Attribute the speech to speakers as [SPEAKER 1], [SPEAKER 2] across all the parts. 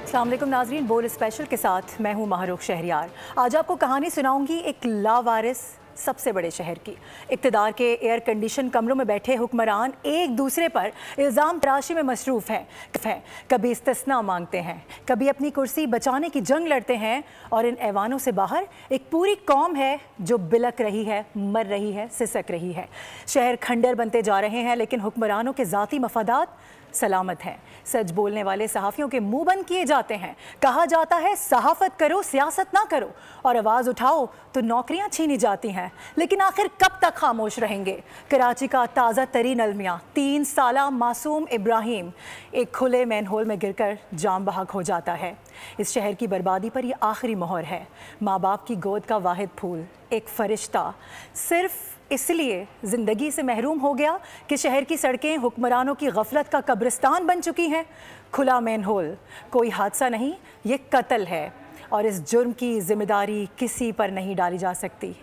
[SPEAKER 1] अस्सलाम वालेकुम नाज़रीन, बोल स्पेशल के साथ मैं हूँ माहरूख शहरियार। आज आपको कहानी सुनाऊंगी एक लावारिस सबसे बड़े शहर की। इक़्तिदार के एयर कंडीशन कमरों में बैठे हुक्मरान एक दूसरे पर इल्ज़ाम तराशी में मसरूफ़ हैं। कभी इस्तिस्ना मांगते हैं, कभी अपनी कुर्सी बचाने की जंग लड़ते हैं, और इन ऐवानों से बाहर एक पूरी कौम है जो बिलक रही है, मर रही है, सिसक रही है। शहर खंडर बनते जा रहे हैं, लेकिन हुक्मरानों के ज़ाती मफादात सलामत हैं। सच बोलने वाले सहाफ़ियों के मुंह बंद किए जाते हैं। कहा जाता है सहाफ़त करो, सियासत ना करो, और आवाज़ उठाओ तो नौकरियां छीनी जाती हैं। लेकिन आखिर कब तक खामोश रहेंगे? कराची का ताज़ा तरीन अलमिया 3 साला मासूम इब्राहिम एक खुले मैनहोल में गिरकर जाम बहक हो जाता है। इस शहर की बर्बादी पर यह आखिरी मोहर है। माँ बाप की गोद का वाहिद फूल, एक फरिश्ता, सिर्फ इसलिए ज़िंदगी से महरूम हो गया कि शहर की सड़कें हुक्मरानों की गफलत का कब्रिस्तान बन चुकी हैं। खुला मैनहोल कोई हादसा नहीं, ये कत्ल है, और इस जुर्म की जिम्मेदारी किसी पर नहीं डाली जा सकती।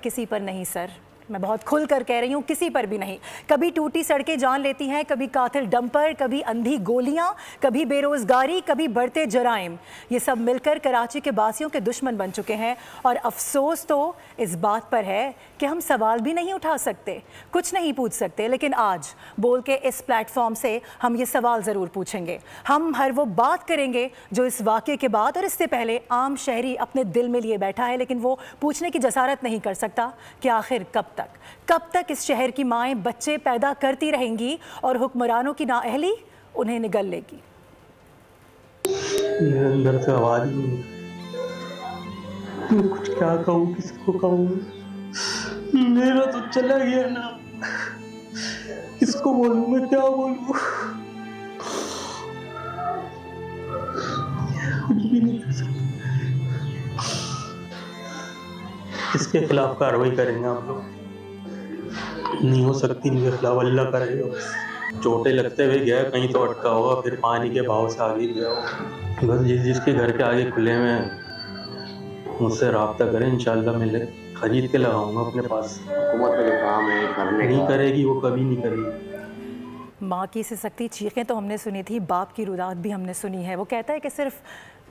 [SPEAKER 1] किसी पर नहीं सर, मैं बहुत खुल कर कह रही हूँ, किसी पर भी नहीं। कभी टूटी सड़कें जान लेती हैं, कभी कातिल डंपर, कभी अंधी गोलियाँ, कभी बेरोज़गारी, कभी बढ़ते जराइम। ये सब मिलकर कराची के बासियों के दुश्मन बन चुके हैं। और अफसोस तो इस बात पर है कि हम सवाल भी नहीं उठा सकते, कुछ नहीं पूछ सकते। लेकिन आज बोल के इस प्लेटफॉर्म से हम ये सवाल ज़रूर पूछेंगे। हम हर वो बात करेंगे जो इस वाक़े के बाद और इससे पहले आम शहरी अपने दिल में लिए बैठा है, लेकिन वो पूछने की जसारत नहीं कर सकता कि आखिर कब तक इस शहर की माएँ बच्चे पैदा करती रहेंगी और हुक्मरानों की नाअहली उन्हें निगल लेगी।
[SPEAKER 2] मेरे अंदर से आवाज ही नहीं, मैं कुछ क्या कहूँ, किसको कहूँ? मेरा तो चला गया ना, किसको बोलूँ, मैं क्या बोलूँ? कुछ भी नहीं कर सकता। किसके खिलाफ कार्रवाई करेंगे आप लोग? नहीं हो सकती इनके खिलाफ, अल्लाह करेगा। चोटें लगते हुए गया, कहीं तो अटका होगा, फिर पानी के बहाव से आगे गया होगा। बस जिसके घर के आगे खुले में मुझसे रब्ता करें, इंशाल्लाह मिले, खरीद के लगाऊंगा अपने पास।
[SPEAKER 3] हुकूमत का काम है करने,
[SPEAKER 2] नहीं करेगी वो, कभी नहीं करेगी।
[SPEAKER 1] माँ की सिसकती चीखें तो हमने सुनी थी, बाप की रुदात भी हमने सुनी है। वो कहता है कि सिर्फ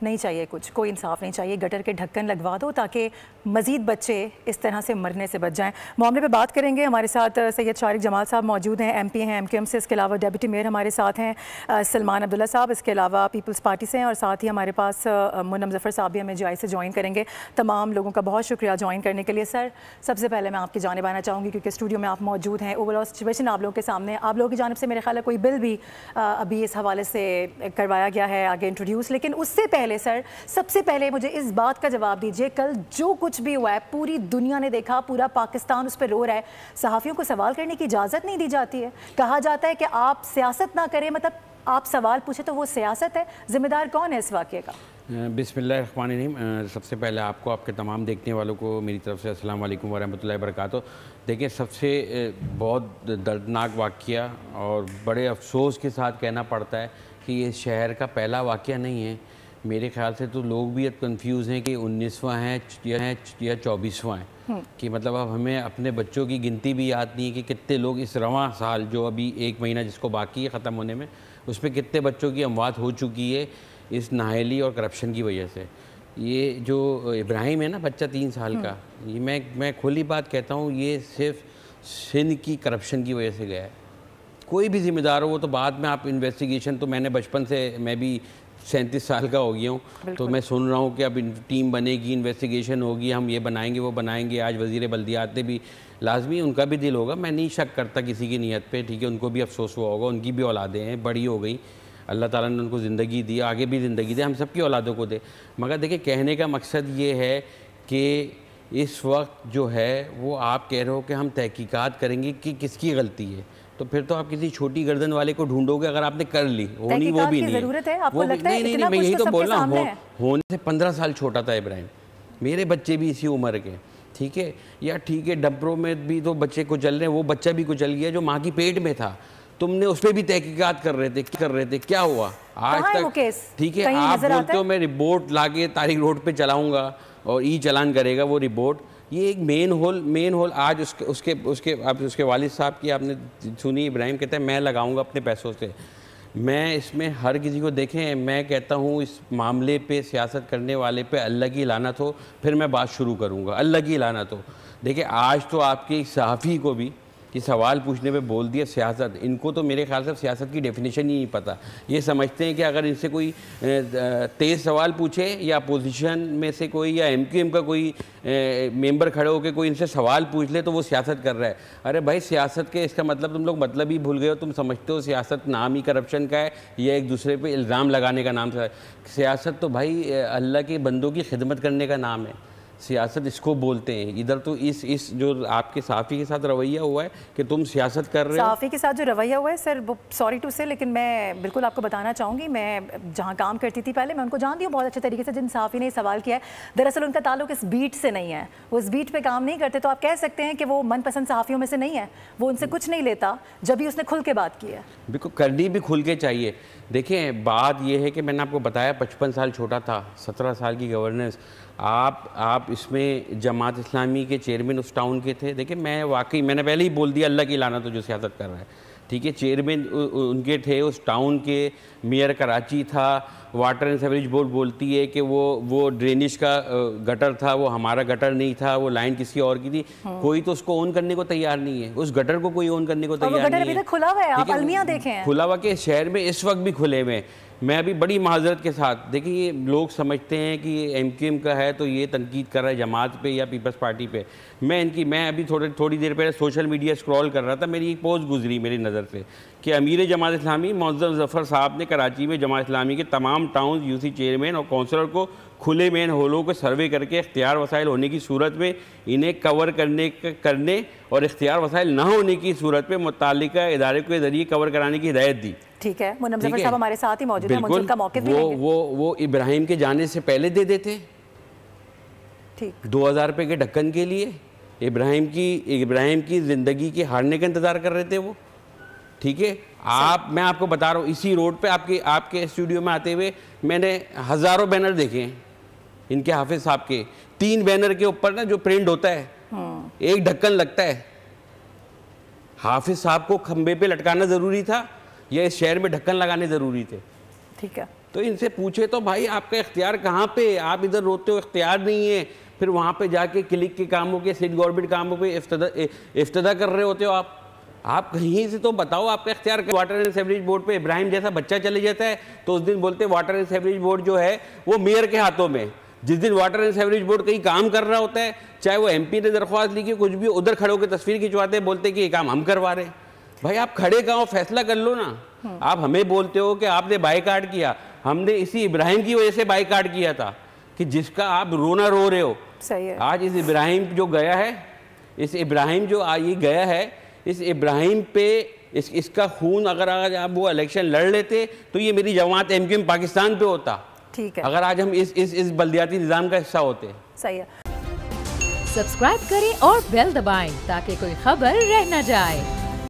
[SPEAKER 1] नहीं चाहिए कुछ, कोई इंसाफ नहीं चाहिए, गटर के ढक्कन लगवा दो ताकि मज़ीद बच्चे इस तरह से मरने से बच जाएं। मामले पे बात करेंगे। हमारे साथ सैयद शारिक जमाल साहब मौजूद हैं, MP हैं MQM से। इसके अलावा डिप्टी मेयर हमारे साथ हैं सलमान अब्दुल्ला साहब, इसके अलावा पीपल्स पार्टी से हैं, और साथ ही हमारे पास मुन्नम ज़फ़र साहब भी हमें GI से ज्वाइन करेंगे। तमाम लोगों का बहुत शुक्रिया ज्वाइन करने के लिए। सर, सबसे पहले मैं आपकी जानिब आना चाहूँगी क्योंकि स्टूडियो में आप मौजूद हैं। ओवरऑल सिचुएशन आप लोगों के सामने, आप लोगों की जानिब से मेरे ख्याल है कोई बिल भी अभी इस हवाले से करवाया गया है आगे इंट्रोड्यूस। लेकिन उससे पहले सर, सबसे पहले मुझे इस बात का जवाब दीजिए, कल जो कुछ भी हुआ है पूरी दुनिया ने देखा, पूरा पाकिस्तान उस पर रो रहा है, सहाफ़ियों को सवाल करने की इजाज़त नहीं दी जाती है। कहा जाता है कि आप सियासत ना करें, मतलब आप सवाल पूछे तो वो सियासत है। ज़िम्मेदार कौन है इस वाक़े का?
[SPEAKER 4] बिस्मिल्लाहिर्रहमानिर्रहीम। सबसे पहले आपको, आपके तमाम देखने वालों को मेरी तरफ से अस्सलाम वालेकुम वरहमतुल्लाहि वबरकातुहू। देखिए, सबसे बहुत दर्दनाक वाक़या और बड़े अफसोस के साथ कहना पड़ता है कि ये शहर का पहला वाक़या नहीं है। मेरे ख्याल से तो लोग भी अब कन्फ्यूज़ हैं कि 19वां है या 24वां है, कि मतलब अब हमें अपने बच्चों की गिनती भी याद नहीं है कि कितने लोग इस रवां साल जो अभी 1 महीना जिसको बाकी है ख़त्म होने में, उस पर कितने बच्चों की अमवात हो चुकी है इस नाअहली और करप्शन की वजह से। ये जो इब्राहिम है ना, बच्चा 3 साल का, ये मैं खुली बात कहता हूँ, ये सिर्फ सिंध की करप्शन की वजह से गया है। कोई भी ज़िम्मेदार हो, वो तो बाद में आप इन्वेस्टिगेशन, तो मैंने बचपन से, मैं भी 37 साल का हो गया हूँ, तो मैं सुन रहा हूँ कि अब टीम बनेगी, इन्वेस्टिगेशन होगी, हम ये बनाएंगे वो बनाएंगे। आज वज़ीर बल्दियात भी लाजमी, उनका भी दिल होगा, मैं नहीं शक करता किसी की नीयत पे, ठीक है, उनको भी अफसोस हुआ होगा, उनकी भी औलादें हैं, बड़ी हो गई, अल्लाह ताला ने उनको ज़िंदगी दी, आगे भी ज़िंदगी दे, हम सब की औलादों को दे। मगर देखिए, कहने का मकसद ये है कि इस वक्त जो है वो आप कह रहे हो कि हम तहकीकात करेंगे कि किसकी गलती है, तो फिर तो आप किसी छोटी गर्दन वाले को ढूंढोगे। अगर आपने कर ली, होनी वो भी नहीं है,
[SPEAKER 1] आपको लगता है?
[SPEAKER 4] नहीं, मैं यही तो बोल रहा हूँ, होने से 15 साल छोटा था इब्राहिम, मेरे बच्चे भी इसी उम्र के, ठीक है, या ठीक है, डब्रों में भी तो बच्चे कुचल रहे हैं, वो बच्चा भी कुचल गया जो माँ की पेट में था, तुमने उस पर भी तहकीकात कर रहे थे, क्या हुआ आज तक? ठीक है, आप बोलते हो मैं रिपोर्ट लाके तारिक रोड पे चलाऊंगा और चालान करेगा वो रिपोर्ट। ये एक मेन होल आज उसके वालिद साहब की आपने सुनी, इब्राहिम कहता है मैं लगाऊंगा अपने पैसों से, मैं इसमें हर किसी को देखें, मैं कहता हूँ इस मामले पे सियासत करने वाले पे अल्लाह की लानत हो, फिर मैं बात शुरू करूँगा। अल्लाह की लानत हो। देखिए आज तो आपके सहाफ़ी को भी कि सवाल पूछने पे बोल दिया सियासत, इनको तो मेरे ख्याल से सियासत की डेफिनेशन ही नहीं पता। ये समझते हैं कि अगर इनसे कोई तेज़ सवाल पूछे या अपोजिशन में से कोई या MQM का कोई मेंबर खड़े होकर कोई इनसे सवाल पूछ ले तो वो सियासत कर रहा है। अरे भाई सियासत के इसका मतलब तुम लोग मतलब ही भूल गए हो। तुम समझते हो सियासत नाम ही करप्शन का है या एक दूसरे पे इल्ज़ाम लगाने का नाम है। सियासत तो भाई अल्लाह के बंदों की खिदमत करने का नाम है। सियासत इसको बोलते हैं। इधर तो इस जो आपके सहाफ़ी के साथ रवैया हुआ है कि तुम सियासत कर रहे हो।
[SPEAKER 1] सहाफ़ी के साथ जो रवैया हुआ है सर, वो सॉरी टू से, लेकिन मैं बिल्कुल आपको बताना चाहूँगी, मैं जहाँ काम करती थी पहले, मैं उनको जानती हूँ बहुत अच्छे तरीके से। जिन सहाफ़ी ने सवाल किया है, दरअसल उनका ताल्लुक इस बीट से नहीं है, वो इस बीट पे काम नहीं करते। तो आप कह सकते हैं कि वो मनपसंद सहाफ़ियों में से नहीं है, वो उनसे कुछ नहीं लेता जब भी उसने खुल के बात की है।
[SPEAKER 4] बिल्कुल करनी भी खुल के चाहिए। देखिए बात यह है कि मैंने आपको बताया 55 साल छोटा था, 17 साल की गवर्नेंस। आप इसमें जमात इस्लामी के चेयरमैन उस टाउन के थे। देखिए मैं वाकई, मैंने पहले ही बोल दिया अल्लाह की लानत हो जो सियासत कर रहा है, ठीक है। चेयरमैन उनके थे उस टाउन के, मेयर कराची था। वाटर एंड सीवरेज बोर्ड बोलती है कि वो ड्रेनेज का गटर था, वो हमारा गटर नहीं था, वो लाइन किसी और की थी। कोई तो उसको ऑन करने को तैयार नहीं है, उस गटर को कोई ऑन करने को तैयार नहीं है।
[SPEAKER 1] अभी तक खुला हुआ है, आप अलमियां देखें,
[SPEAKER 4] खुला हुआ के शहर में इस वक्त भी खुले हुए। मैं अभी बड़ी माजरत के साथ, देखिए ये लोग समझते हैं कि MQM का है तो ये तनकीद कर रहा है जमात पे या पीपल्स पार्टी पे। मैं अभी थोड़ी देर पहले सोशल मीडिया स्क्रॉल कर रहा था, मेरी एक पोस्ट गुजरी मेरी नज़र से कि अमीर जमात इस्लामी मुअज़्ज़म ज़फ़र साहब ने कराची में जमात इस्लामी के तमाम टाउन UC चेयरमैन और काउंसलर को खुले मेन होलों को सर्वे करके इख्तियार वसाइल होने की सूरत में इन्हें कवर करने और इख्तियार वसाइल न होने की सूरत में मुत्तालिका इदारे के ज़रिए कवर कराने की हिदायत दी।
[SPEAKER 1] ठीक है, मुन्नम ज़फ़र साहब हमारे साथ ही मौजूद हैं, उनका मौक़िफ़ भी लेंगे।
[SPEAKER 4] वो इब्राहिम के जाने से पहले दे देते, ठीक 2000 रुपये के ढक्कन के लिए इब्राहिम की ज़िंदगी के हारने का इंतज़ार कर रहे थे वो, ठीक है। मैं आपको बता रहा हूँ, इसी रोड पे आपके स्टूडियो में आते हुए मैंने हज़ारों बैनर देखे हैं इनके हाफिज साहब के। 3 बैनर के ऊपर ना जो प्रिंट होता है, एक ढक्कन लगता है। हाफिज साहब को खंबे पे लटकाना ज़रूरी था या इस शहर में ढक्कन लगाने ज़रूरी थे? ठीक है, तो इनसे पूछे तो भाई आपका इख्तियार कहाँ पे? आप इधर रोते हो इख्तियार नहीं है, फिर वहाँ पे जाके क्लिक के कामों के, स्टेट गवर्नमेंट कामों पे इफ्तदा कर रहे होते हो आप कहीं से तो बताओ आपका इख्तियार। वाटर एंड सीवरेज बोर्ड पे इब्राहिम जैसा बच्चा चले जाता है तो उस दिन बोलते वाटर एंड सीवरेज बोर्ड जो है वो मेयर के हाथों में। जिस दिन वाटर एंड सीवरेज बोर्ड कहीं काम कर रहा होता है, चाहे वो MP ने दरख्वास्त लिखी कुछ भी, उधर खड़े होकर तस्वीर खिंचवाते हैं, बोलते कि ये काम हम करवा रहे हैं। भाई आप खड़े कहाँ हो, फैसला कर लो ना। आप हमें बोलते हो कि आपने बाइकाट किया, हमने इसी इब्राहिम की वजह से बाइकाट किया था कि जिसका आप रोना रो रहे हो। सही है। आज इस इब्राहिम जो गया है, इस इब्राहिम जो ये गया है, इस इब्राहिम पे इसका खून अगर आज आप वो इलेक्शन लड़ लेते तो ये मेरी जमात MQM पाकिस्तान पे होता। ठीक है, अगर आज हम इस बल्दियाती निज़ाम का हिस्सा होते। सही है।
[SPEAKER 5] सब्सक्राइब करें और बेल दबाएं ताकि कोई खबर रह न जाए।